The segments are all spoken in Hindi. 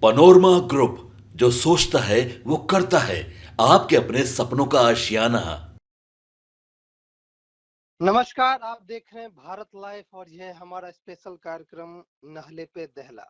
पनोरमा ग्रुप, जो सोचता है वो करता है। आपके अपने सपनों का आशियाना। नमस्कार, आप देख रहे हैं भारत लाइव और यह है हमारा स्पेशल कार्यक्रम नहले पे दहला।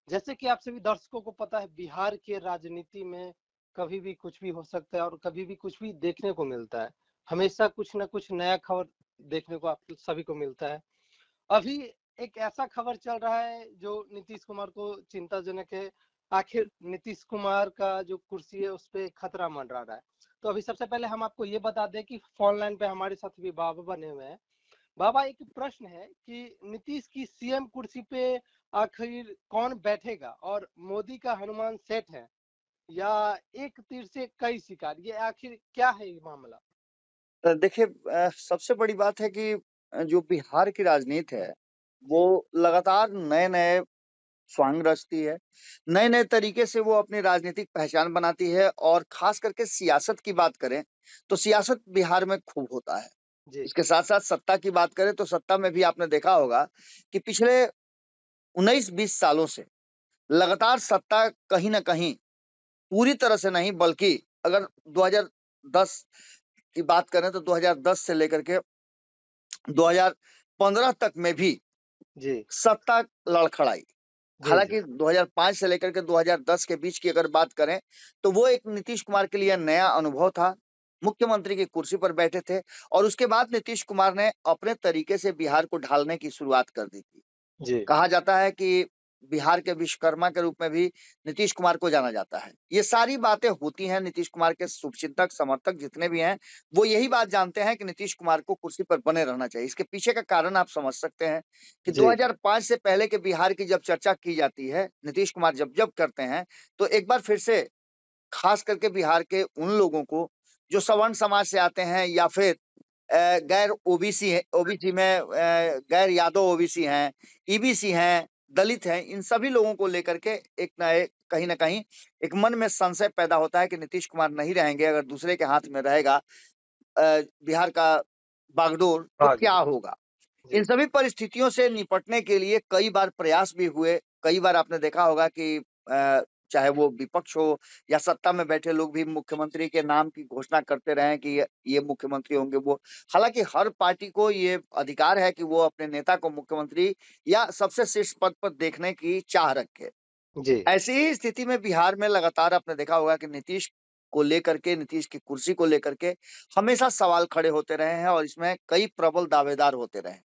जैसे कि आप सभी दर्शकों को पता है, बिहार के राजनीति में कभी भी कुछ भी हो सकता है और कभी भी कुछ भी देखने को मिलता है। हमेशा कुछ न कुछ नया खबर देखने को आप सभी को मिलता है। अभी एक ऐसा खबर चल रहा है जो नीतीश कुमार को चिंताजनक है। आखिर नीतीश कुमार का जो कुर्सी है उस पे खतरा मंडरा रहा है। तो अभी सबसे पहले हम आपको ये बता दें कि फोन लाइन पे हमारे साथ भी बाबा बने हुए हैं। बाबा, एक प्रश्न है कि नीतीश की सीएम कुर्सी पे आखिर कौन बैठेगा और मोदी का हनुमान सेठ है या एक तीर से कई शिकार, ये आखिर क्या है ये मामला? देखिए, सबसे बड़ी बात है कि जो बिहार की राजनीति है, जी। वो लगातार नए-नए स्वांग रचती है। नए-नए तरीके से वो अपनी राजनीतिक पहचान बनाती है और ख़ास करके सियासत की बात करें, तो सियासत बिहार में खूब होता है। जी। इसके साथ-साथ सत्ता की बात करें, तो सत्ता में भी आपने देखा होगा कि पिछले 19-20 सालों से लगातार सत्ता कहीं न कहीं, पूरी तरह से नहीं बल्कि अगर 2010 की बात करें, तो 2010 से लेकर के 2015 तक में भी जी। सत्ता लड़खड़ाई। जी। जी। हालाँकि 2005 से लेकर के 2010 के बीच की अगर बात करें, तो वो एक नीतीश कुमार के लिए नया अनुभव था। मुख्यमंत्री की कुर्सी पर बैठे थे और उसके बाद नीतीश कुमार ने अपने तरीके से बिहार को ढालने की शुरुआत कर दी थी। जी। कहा जाता है कि बिहार के विश्वकर्मा के रूप में भी नीतीश कुमार को जाना जाता है। ये सारी बातें होती हैं, नीतीश कुमार के शुभचिंतक, समर्थक जितने भी हैं, वो यही बात जानते हैं कि नीतीश कुमार को कुर्सी पर बने रहना चाहिए। इसके पीछे का कारण आप समझ सकते हैं कि जी। 2005 से पहले के बिहार की जब चर्चा की जाती है, नीतीश कुमार जब-जब करते हैं, तो एक बार फिर से खास करके बिहार के उन लोगों को जो सवर्ण समाज से आते हैं या फिर गैर ओबीसी है, ओबीसी में गैर यादव ओबीसी हैं, ईबीसी हैं, दलित हैं, इन सभी लोगों को लेकर के एक ना एक कहीं न कहीं एक मन में संशय पैदा होता है कि नीतीश कुमार नहीं रहेंगे, अगर दूसरे के हाथ में रहेगा बिहार का बागडोर, तो हाँ क्या जी। होगा? इन जी। सभी परिस्थितियों से निपटने के लिए कई बार प्रयास भी हुए। कई बार आपने देखा होगा कि चाहे वो विपक्ष हो या सत्ता में बैठे लोग भी मुख्यमंत्री के नाम की घोषणा करते रहे हैं कि ये मुख्यमंत्री होंगे वो। हालाँकि हर पार्टी को ये अधिकार है कि वो अपने नेता को मुख्यमंत्री या सबसे शीर्ष पद पर देखने की चाह रखे। जी। ऐसी ही स्थिति में बिहार में लगातार आपने देखा होगा कि नीतीश को लेकर के, नीतीश की कुर्सी को लेकर के हमेशा सवाल खड़े होते रहे हैं और इसमें कई प्रबल दावेदार होते रहे हैं।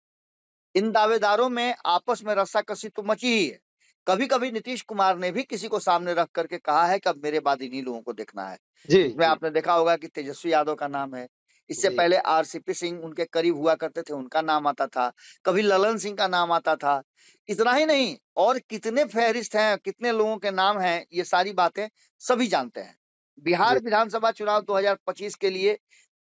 इन दावेदारों में आपस में रस्साकसी तो मची ही है। कभी-कभी नीतीश कुमार ने भी किसी को सामने रख कर के कहा है कि अब मेरे बाद इन्हीं लोगों को देखना है। जी। इसमें जी। आपने देखा होगा कि तेजस्वी यादव का नाम है। इससे जी। पहले आरसीपी सिंह उनके करीब हुआ करते थे, उनका नाम आता था। कभी ललन सिंह का नाम आता था। इतना ही नहीं और कितने फ़हरिस्त हैं, कितने लोगों के नाम हैं, ये सारी बातें सभी जानते हैं। बिहार जी। विधानसभा चुनाव 2025 के लिए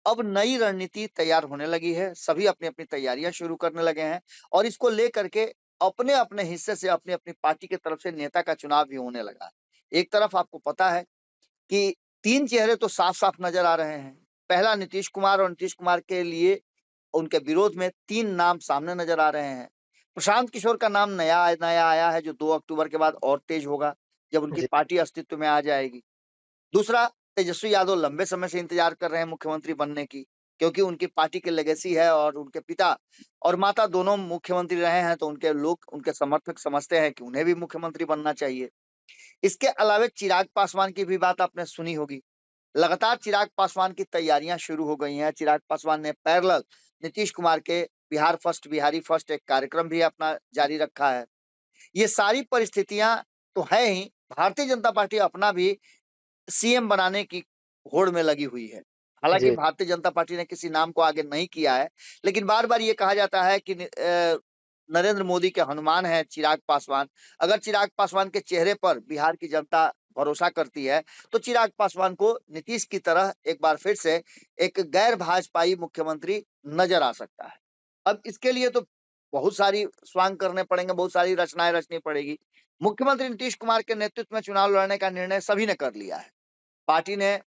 अब नई रणनीति तैयार होने लगी है, सभी अपनी-अपनी तैयारियाँ शुरू करने लगे हैं और इसको लेकर के अपने-अपने हिस्से से अपनी-अपनी पार्टी की तरफ से नेता का चुनाव भी होने लगा है। एक तरफ आपको पता है कि 3 चेहरे तो साफ-साफ नज़र आ रहे हैं। पहला नीतीश कुमार और नीतीश कुमार के लिए उनके विरोध में 3 नाम सामने नज़र आ रहे हैं। प्रशांत किशोर का नाम नया आया है जो 2 अक्टूबर के बाद और तेज़ होगा, जब उनकी जी। पार्टी अस्तित्व में आ जाएगी। दूसरा, तेजस्वी यादव लंबे समय से इंतजार कर रहे हैं मुख्यमंत्री बनने की, क्योंकि उनकी पार्टी की लेगेसी है और उनके पिता और माता दोनों मुख्यमंत्री रहे हैं, तो उनके लोग, उनके समर्थक समझते हैं कि उन्हें भी मुख्यमंत्री बनना चाहिए। इसके अलावे चिराग पासवान की भी बात आपने सुनी होगी। लगातार चिराग पासवान की तैयारियां शुरू हो गई हैं। चिराग पासवान ने पैरेलल नीतीश कुमार के बिहार फर्स्ट, बिहारी फर्स्ट एक कार्यक्रम भी अपना जारी रखा है। ये सारी परिस्थितियां तो है ही, भारतीय जनता पार्टी अपना भी सीएम बनाने की होड़ में लगी हुई है। हालाँकि जी। भारतीय जनता पार्टी ने किसी नाम को आगे नहीं किया है, लेकिन बार-बार ये कहा जाता है कि नरेंद्र मोदी के हनुमान हैं चिराग पासवान। अगर चिराग पासवान के चेहरे पर बिहार की जनता भरोसा करती है, तो चिराग पासवान को नीतीश की तरह एक बार फिर से एक गैर भाजपाई मुख्यमंत्री नज़र आ सकता है। अब इसके लिए तो बहुत सारी स्वांग करने पड़ेंगे, बहुत सारी रचनाएँ रचनी पड़ेगी। मुख्यमंत्री नीतीश कुमार के नेतृत्व में चुनाव लड़ने का निर्णय सभी ने कर लिया है। पार्टी ने,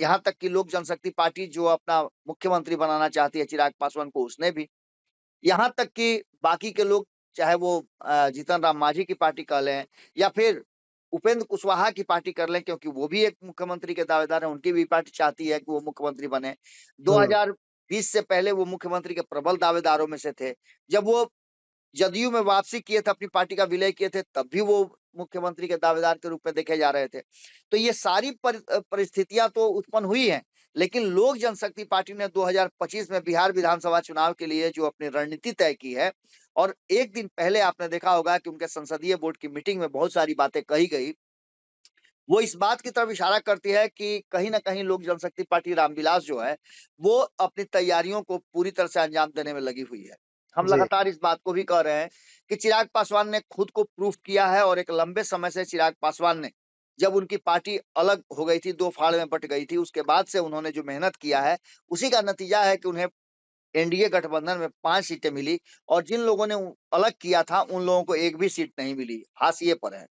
यहाँ तक कि लोक जनशक्ति पार्टी जो अपना मुख्यमंत्री बनाना चाहती है चिराग पासवान को, उसने भी। यहाँ तक कि बाकी के लोग, चाहे वो जीतन राम मांझी की पार्टी कह लें या फिर उपेंद्र कुशवाहा की पार्टी कर लें, क्योंकि वो भी एक मुख्यमंत्री के दावेदार हैं, उनकी भी पार्टी चाहती है कि वो मुख्यमंत्री बने। 2020 से पहले वो मुख्यमंत्री के प्रबल दावेदारों में से थे। जब वो जदयू में वापसी किए थे, अपनी पार्टी का विलय किए थे, तब भी वो मुख्यमंत्री के दावेदार के रूप में देखे जा रहे थे। तो ये सारी परिस्थितियां तो उत्पन्न हुई हैं, लेकिन लोक जनशक्ति पार्टी ने 2025 में बिहार विधानसभा चुनाव के लिए जो अपनी रणनीति तय की है, और एक दिन पहले आपने देखा होगा कि उनके संसदीय बोर्ड की मीटिंग में बहुत सारी बातें कही गई, वो इस बात की तरफ इशारा करती है कि कहीं ना कहीं लोक जनशक्ति पार्टी रामविलास जो है, वो अपनी तैयारियों को पूरी तरह से अंजाम देने में लगी हुई है। हम जी लगातार इस बात को भी कह रहे हैं कि चिराग पासवान ने खुद को प्रूफ किया है, और एक लंबे समय से चिराग पासवान ने, जब उनकी पार्टी अलग हो गई थी, दो फाड़ में बट गई थी, उसके बाद से उन्होंने जो मेहनत किया है, उसी का नतीजा है कि उन्हें एनडीए गठबंधन में 5 सीटें मिली, और जिन लोगों ने अलग किया था उन लोगों को एक भी सीट नहीं मिली, हाशिए पर है।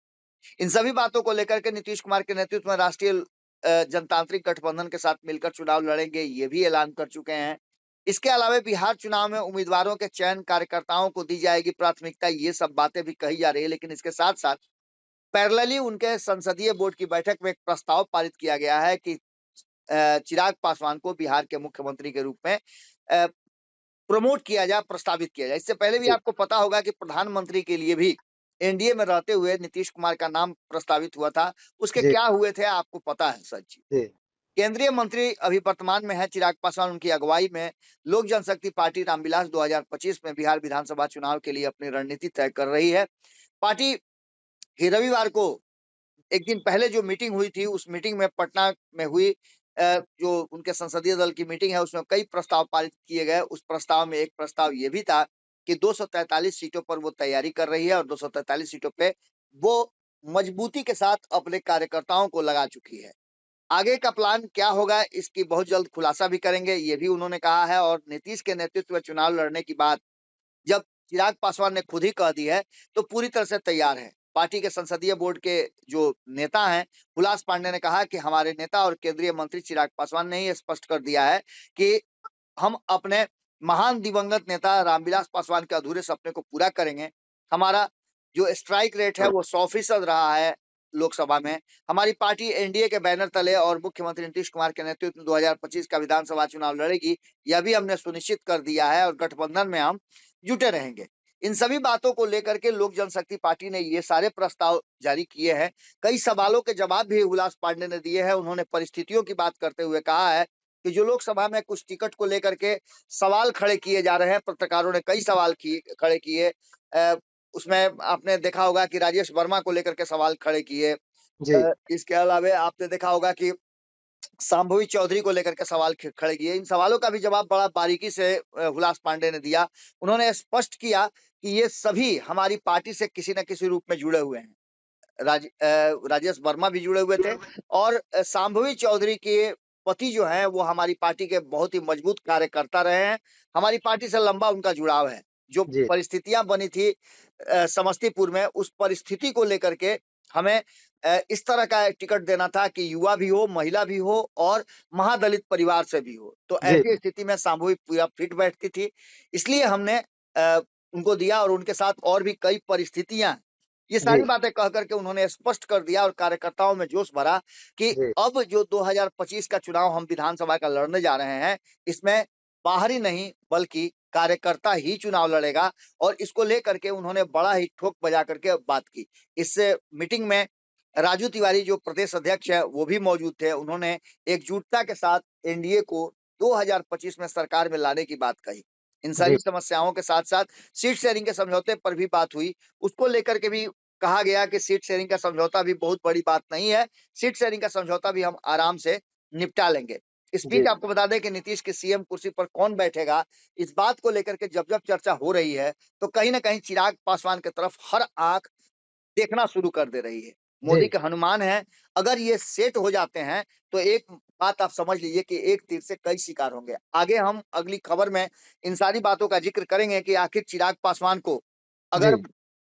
इन सभी बातों को लेकर के नीतीश कुमार के नेतृत्व में राष्ट्रीय जनतांत्रिक गठबंधन के साथ मिलकर चुनाव लड़ेंगे, ये भी ऐलान कर चुके हैं। इसके अलावा बिहार चुनाव में उम्मीदवारों के चयन कार्यकर्ताओं को दी जाएगी प्राथमिकता, ये सब बातें भी कही जा रही है। लेकिन इसके साथ साथ पैरेलली उनके संसदीय बोर्ड की बैठक में एक प्रस्ताव पारित किया गया है कि चिराग पासवान को बिहार के मुख्यमंत्री के रूप में प्रमोट किया जाए, प्रस्तावित किया जाए। इससे पहले भी जी आपको पता होगा कि प्रधानमंत्री के लिए भी एनडीए में रहते हुए नीतीश कुमार का नाम प्रस्तावित हुआ था। उसके जी क्या हुए थे आपको पता है सर जी। जी केंद्रीय मंत्री अभी वर्तमान में है चिराग पासवान, उनकी अगुवाई में लोक जनशक्ति पार्टी रामविलास 2025 में बिहार विधानसभा चुनाव के लिए अपनी रणनीति तय कर रही है। पार्टी ही रविवार को एक दिन पहले जो मीटिंग हुई थी, उस मीटिंग में पटना में हुई जो उनके संसदीय दल की मीटिंग है, उसमें कई प्रस्ताव पारित किए गए। उस प्रस्ताव में एक प्रस्ताव ये भी था कि 243 सीटों पर वो तैयारी कर रही है, और 243 सीटों पे वो मजबूती के साथ अपने कार्यकर्ताओं को लगा चुकी है। आगे का प्लान क्या होगा, इसकी बहुत जल्द खुलासा भी करेंगे, ये भी उन्होंने कहा है। और नीतीश के नेतृत्व में चुनाव लड़ने की बात जब चिराग पासवान ने खुद ही कह दी है, तो पूरी तरह से तैयार है। पार्टी के संसदीय बोर्ड के जो नेता हैं, हुलास पांडे ने कहा कि हमारे नेता और केंद्रीय मंत्री चिराग पासवान ने ही स्पष्ट कर दिया है कि हम अपने महान दिवंगत नेता रामविलास पासवान के अधूरे सपने को पूरा करेंगे। हमारा जो स्ट्राइक रेट है वो 100% रहा है लोकसभा में। हमारी पार्टी एनडीए के बैनर तले और मुख्यमंत्री नीतीश कुमार के नेतृत्व में 2025 का विधानसभा चुनाव लड़ेगी, यह भी हमने सुनिश्चित कर दिया है, और गठबंधन में हम जुटे रहेंगे। इन सभी बातों को लेकर के लोक जनशक्ति पार्टी ने ये सारे प्रस्ताव जारी किए हैं। कई सवालों के जवाब भी हुलास पांडे ने दिए हैं। उन्होंने परिस्थितियों की बात करते हुए कहा है कि जो लोकसभा में कुछ टिकट को लेकर के सवाल खड़े किए जा रहे हैं, पत्रकारों ने कई सवाल किए खड़े किए। उसमें आपने देखा होगा कि राजेश वर्मा को लेकर के सवाल खड़े किए। जी इसके अलावा आपने देखा होगा कि शांभवी चौधरी को लेकर के सवाल खड़े किए। इन सवालों का भी जवाब बड़ा बारीकी से हुलास पांडे ने दिया। उन्होंने स्पष्ट किया कि ये सभी हमारी पार्टी से किसी न किसी रूप में जुड़े हुए हैं। राजेश वर्मा भी जुड़े हुए थे, और शांभवी चौधरी के पति जो हैं वो हमारी पार्टी के बहुत ही मजबूत कार्यकर्ता रहे हैं। हमारी पार्टी से लंबा उनका जुड़ाव है। जो जी परिस्थितियां बनी थी समस्तीपुर में, उस परिस्थिति को लेकर के हमें इस तरह का टिकट देना था कि युवा भी हो, महिला भी हो, और महादलित परिवार से भी हो। तो जी ऐसी स्थिति में शांभवी पूरा फिट बैठती थी, इसलिए हमने उनको दिया। और उनके साथ और भी कई परिस्थितियां, ये सारी जी बातें कह करके उन्होंने स्पष्ट कर दिया, और कार्यकर्ताओं में जोश भरा कि जी अब जो 2025 का चुनाव हम विधानसभा का लड़ने जा रहे हैं, इसमें बाहरी नहीं बल्कि कार्यकर्ता ही चुनाव लड़ेगा। और इसको लेकर के उन्होंने बड़ा ही ठोक बजा करके बात की। इस मीटिंग में राजू तिवारी जो प्रदेश अध्यक्ष है वो भी मौजूद थे। उन्होंने एकजुटता के साथ एनडीए को 2025 में सरकार में लाने की बात कही। इन जी सारी समस्याओं के साथ साथ सीट शेयरिंग के समझौते पर भी बात हुई। उसको लेकर के भी कहा गया कि सीट शेयरिंग का समझौता भी बहुत बड़ी बात नहीं है, सीट शेयरिंग का समझौता भी हम आराम से निपटा लेंगे। इस बीच जी आपको बता दें कि नीतीश की सीएम कुर्सी पर कौन बैठेगा, इस बात को लेकर के जब जब चर्चा हो रही है, तो कहीं ना कहीं चिराग पासवान की तरफ हर आंख देखना शुरू कर दे रही है। मोदी जी के हनुमान है, अगर ये सेट हो जाते हैं, तो एक बात आप समझ लीजिए कि एक तीर से कई शिकार होंगे। आगे हम अगली खबर में इन सारी बातों का जिक्र करेंगे कि आखिर चिराग पासवान को अगर जी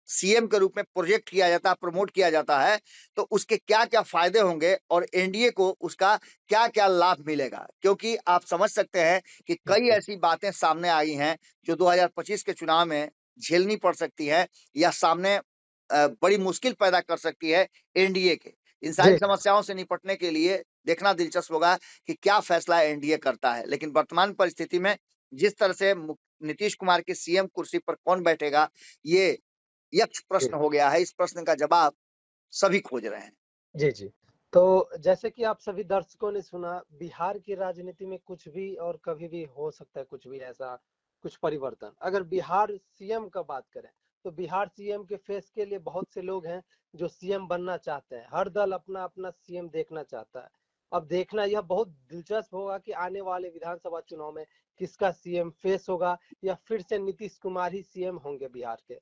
सीएम के रूप में प्रोजेक्ट किया जाता है, प्रमोट किया जाता है, तो उसके क्या-क्या फायदे होंगे, और एनडीए को उसका क्या-क्या लाभ मिलेगा। क्योंकि आप समझ सकते हैं कि कई जी ऐसी बातें सामने आई हैं, जो 2025 के चुनाव में झेलनी पड़ सकती हैं, या सामने बड़ी मुश्किल पैदा कर सकती है एनडीए के। इन सारी जी समस्याओं से निपटने के लिए देखना दिलचस्प होगा कि क्या फैसला एनडीए करता है। लेकिन वर्तमान परिस्थिति में जिस तरह से नीतीश कुमार की सीएम कुर्सी पर कौन बैठेगा, ये यक्ष जी प्रश्न हो गया है। इस प्रश्न का जवाब सभी खोज रहे हैं। जी जी। तो जैसे कि आप सभी दर्शकों ने सुना, बिहार की राजनीति में कुछ भी और कभी भी हो सकता है, कुछ भी ऐसा कुछ परिवर्तन। अगर बिहार सीएम का बात करें तो बिहार सीएम के फेस के लिए बहुत से लोग हैं जो सीएम बनना चाहते हैं। हर दल अपना अपना सीएम देखना चाहता है। अब देखना यह बहुत दिलचस्प होगा कि आने वाले विधानसभा चुनाव में किसका सीएम फेस होगा या फिर से नीतीश कुमार ही सीएम होंगे बिहार के।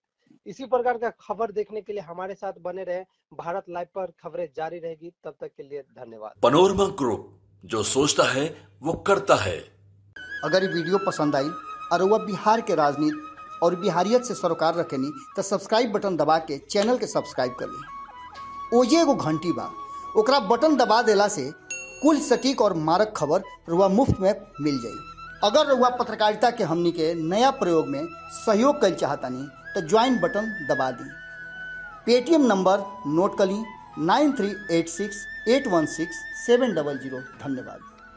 इसी प्रकार का खबर देखने के लिए हमारे साथ बने रहे। भारत लाइव पर खबरें जारी रहेगी। तब तक के लिए धन्यवाद। पनोरमा ग्रुप, जो सोचता है वो करता है। अगर ये वीडियो पसंद आई और वह बिहार के राजनीति और बिहारियत से सरोकार रखेनी तो सब्सक्राइब बटन दबा के चैनल के सब्सक्राइब कर ली। ओजे एगो घंटी बा, ओकरा बटन दबा देला से कुल सटीक और मारक खबर रुआ मुफ्त में मिल जाई। अगर रुआ पत्रकारिता के हमनी के नया प्रयोग में सहयोग कर चाहतानी तो ज्वाइन बटन दबा दी। पेटीएम नंबर नोट कर ली 9386816700। धन्यवाद।